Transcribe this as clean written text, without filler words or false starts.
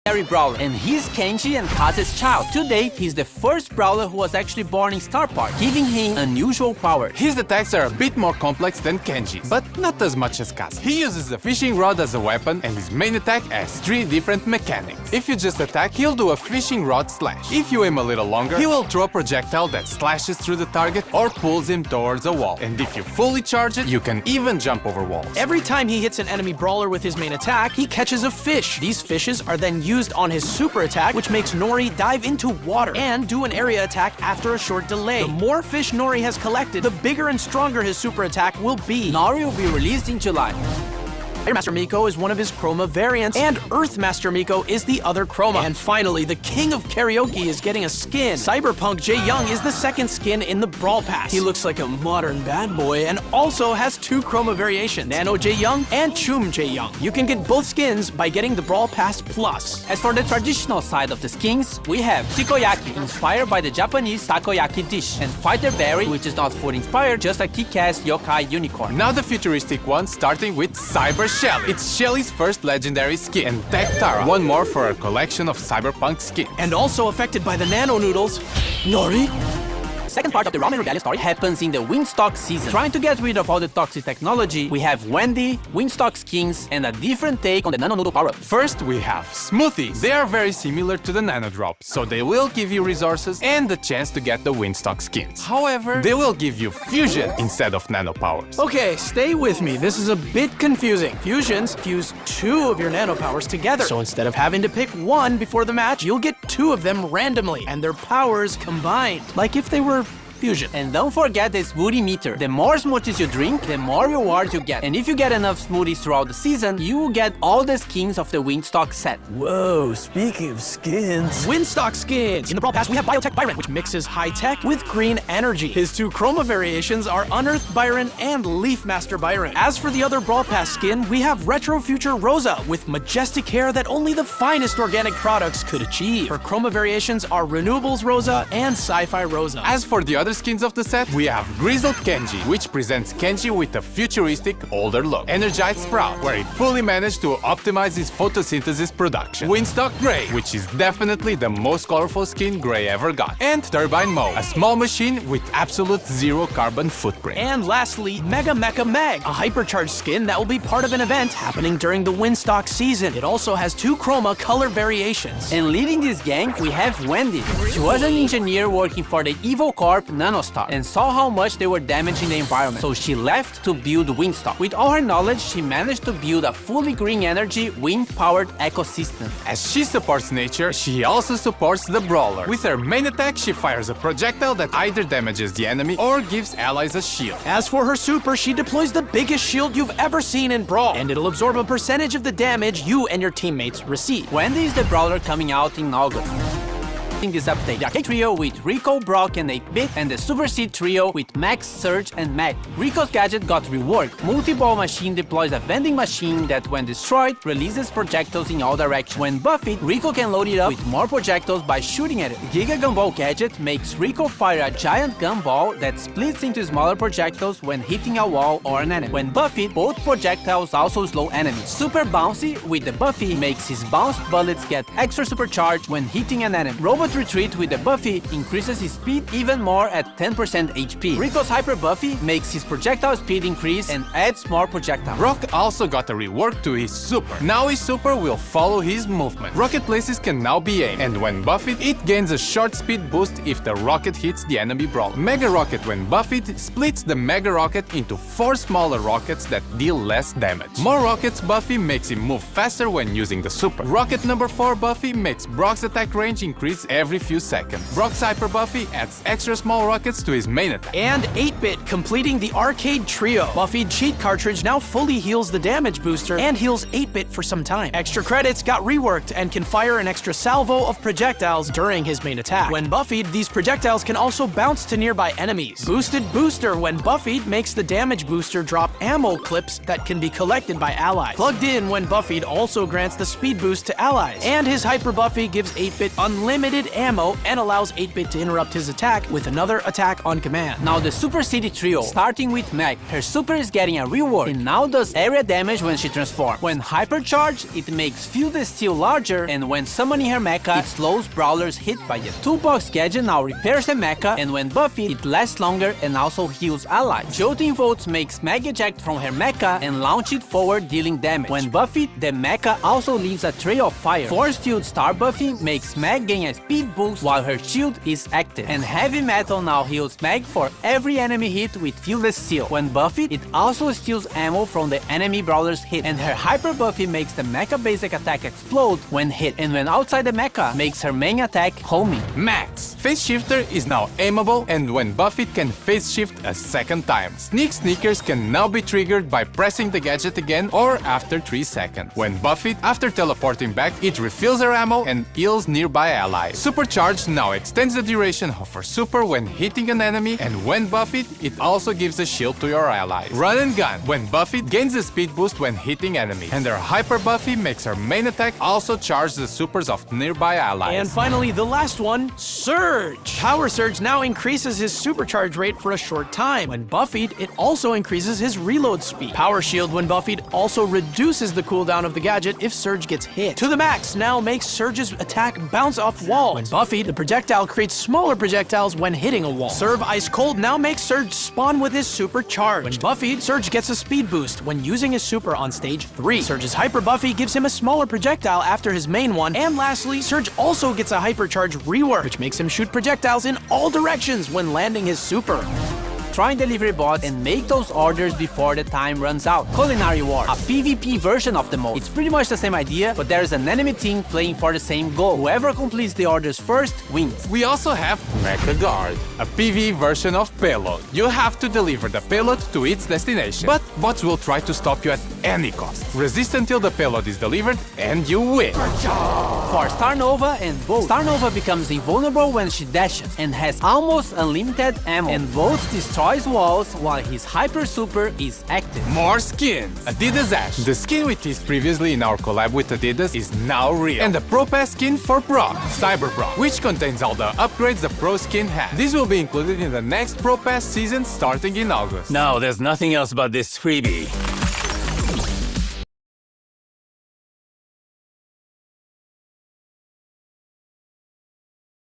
brawler, and he's Kenji and Kaze's child. Today, he's the first brawler who was actually born in Star Park, giving him unusual powers. His attacks are a bit more complex than Kenji's, but not as much as Kaze. He uses a fishing rod as a weapon, and his main attack has 3 different mechanics. If you just attack, he'll do a fishing rod slash. If you aim a little longer, he will throw a projectile that slashes through the target or pulls him towards a wall. And if you fully charge it, you can even jump over walls. Every time he hits an enemy brawler with his main attack, he catches a fish. These fishes are then used on his super attack, which makes Nori dive into water and do an area attack after a short delay. The more fish Nori has collected, the bigger and stronger his super attack will be. Nori will be released in July. Fire Master Miko is one of his Chroma variants, and Earth Master Miko is the other Chroma. And finally, the king of karaoke is getting a skin. Cyberpunk Jae-young is the second skin in the Brawl Pass. He looks like a modern bad boy and also has 2 Chroma variations, Nano Jae-young and Chum Jae-young. You can get both skins by getting the Brawl Pass Plus. As for the traditional side of the skins, we have Takoyaki, inspired by the Japanese takoyaki dish, and Fighter Berry, which is not food inspired, just a kick-ass yokai unicorn. Now the futuristic one, starting with Cyber Shelly. It's Shelly's first legendary skin, and Tech Tara, one more for our collection of cyberpunk skins. And also affected by the nano noodles, Nori. Second part of the Ramen Rebellion story happens in the Windstock season. Trying to get rid of all the toxic technology, we have Wendy, Windstock skins, and a different take on the Nano Noodle power-up. First, we have Smoothies. They are very similar to the Nano Drops, so they will give you resources and the chance to get the Windstock skins. However, they will give you Fusion instead of Nano powers. Okay, stay with me. This is a bit confusing. Fusions fuse 2 of your nano powers together. So instead of having to pick 1 before the match, you'll get 2 of them randomly, and their powers combined. Like if they were fusion. And don't forget the smoothie meter. The more smoothies you drink, the more rewards you get. And if you get enough smoothies throughout the season, you will get all the skins of the Windstock set. Whoa, speaking of skins. Windstock skins! In the Brawl Pass, we have Biotech Byron, which mixes high-tech with green energy. His 2 Chroma variations are Unearthed Byron and Leaf Master Byron. As for the other Brawl Pass skin, we have Retro Future Rosa, with majestic hair that only the finest organic products could achieve. Her Chroma variations are Renewables Rosa and Sci-Fi Rosa. As for the other skins of the set, we have Grizzled Kenji, which presents Kenji with a futuristic, older look. Energized Sprout, where he fully managed to optimize his photosynthesis production. Windstock Gray, which is definitely the most colorful skin Gray ever got. And Turbine Mo, a small machine with absolute 0 carbon footprint. And lastly, Mega Mecha Meg, a hypercharged skin that will be part of an event happening during the Windstock season. It also has 2 Chroma color variations. And leading this gang, we have Wendy. She was an engineer working for the Evil Corp Nanostar and saw how much they were damaging the environment, so she left to build Windstock. With all her knowledge, she managed to build a fully green energy, wind-powered ecosystem. As she supports nature, she also supports the brawler. With her main attack, she fires a projectile that either damages the enemy or gives allies a shield. As for her super, she deploys the biggest shield you've ever seen in Brawl, and it'll absorb a percentage of the damage you and your teammates receive. Wendy is the brawler coming out in August. In this update, the Arcade Trio with Rico, Brock, and 8-Bit, and the Super Seed Trio with Max, Surge, and Mag. Rico's gadget got reworked. Multi-Ball Machine deploys a vending machine that, when destroyed, releases projectiles in all directions. When buffed, Rico can load it up with more projectiles by shooting at it. Giga Gumball gadget makes Rico fire a giant gumball that splits into smaller projectiles when hitting a wall or an enemy. When buffed, both projectiles also slow enemies. Super Bouncy with the Buffy makes his bounced bullets get extra supercharged when hitting an enemy. Robot Retreat with the Buffy increases his speed even more at 10% HP. Rico's Hyper Buffy makes his projectile speed increase and adds more projectiles. Brock also got a rework to his super. Now his super will follow his movement. Rocket places can now be aimed, and when buffed, it gains a short speed boost if the rocket hits the enemy brawler. Mega Rocket, when buffed, splits the Mega Rocket into 4 smaller rockets that deal less damage. More rockets Buffy makes him move faster when using the super. Rocket number 4 Buffy makes Brock's attack range increase every few seconds. Brock's Hyper Buffy adds extra small rockets to his main attack. And 8-Bit, completing the Arcade Trio. Buffy Cheat Cartridge now fully heals the damage booster and heals 8-Bit for some time. Extra Credits got reworked and can fire an extra salvo of projectiles during his main attack. When buffied, these projectiles can also bounce to nearby enemies. Boosted Booster, when buffied, makes the damage booster drop ammo clips that can be collected by allies. Plugged In, when buffied, also grants the speed boost to allies. And his Hyper Buffy gives 8-Bit unlimited unlimited ammo and allows 8-bit to interrupt his attack with another attack on command. Now the Super City Trio, starting with Meg. Her super is getting a rework and now does area damage when she transforms. When hypercharged, it makes Field the Steel larger, and when summoning her mecha, it slows brawlers hit by it. Toolbox gadget now repairs the mecha, and when buffed, it lasts longer and also heals allies. Jolting Volts makes Meg eject from her mecha and launch it forward, dealing damage. When buffed, the mecha also leaves a trail of fire. Force Field Star buffing makes Meg gain a speed boost while her shield is active. And Heavy Metal now heals Meg for every enemy hit with Fieldless Steel. When buffed, it also steals ammo from the enemy brawler's hit. And her Hyper buffing makes the mecha basic attack explode when hit. And when outside the mecha, makes her main attack homing. Max. Phase Shifter is now aimable, and when buffed can phase shift a second time. Sneak Sneakers can now be triggered by pressing the gadget again or after 3 seconds. When buffed, after teleporting back, it refills her ammo and heals nearby allies. Supercharged now extends the duration of her super when hitting an enemy, and when buffed, it also gives a shield to your allies. Run and Gun. When buffed, gains a speed boost when hitting enemies. And her Hyper buffy makes her main attack also charge the supers of nearby allies. And finally, the last one, Surge. Power Surge now increases his supercharge rate for a short time. When buffed, it also increases his reload speed. Power Shield, when buffed, also reduces the cooldown of the gadget if Surge gets hit. To the Max now makes Surge's attack bounce off walls. When buffed, the projectile creates smaller projectiles when hitting a wall. Serve Ice Cold now makes Surge spawn with his super charge. When buffed, Surge gets a speed boost when using his super on stage 3. Surge's Hyper buffy gives him a smaller projectile after his main one. And lastly, Surge also gets a hypercharge rework, which makes him shoot projectiles in all directions when landing his super. Try and delivery bots and make those orders before the time runs out. Culinary Wars, a PvP version of the mode. It's pretty much the same idea, but there's an enemy team playing for the same goal. Whoever completes the orders first wins. We also have Mecha Guard, a PvE version of Payload. You have to deliver the payload to its destination, but bots will try to stop you at any cost. Resist until the payload is delivered and you win. For Star Nova and Volt, Star Nova becomes invulnerable when she dashes and has almost unlimited ammo, and Volt destroys walls while his Hyper Super is active. More skins! Adidas Ash. The skin we teased previously in our collab with Adidas is now real. And the Pro Pass skin for Brock, Cyber Brock, which contains all the upgrades the Pro skin has. This will be included in the next Pro Pass season starting in August. No, there's nothing else but this freebie.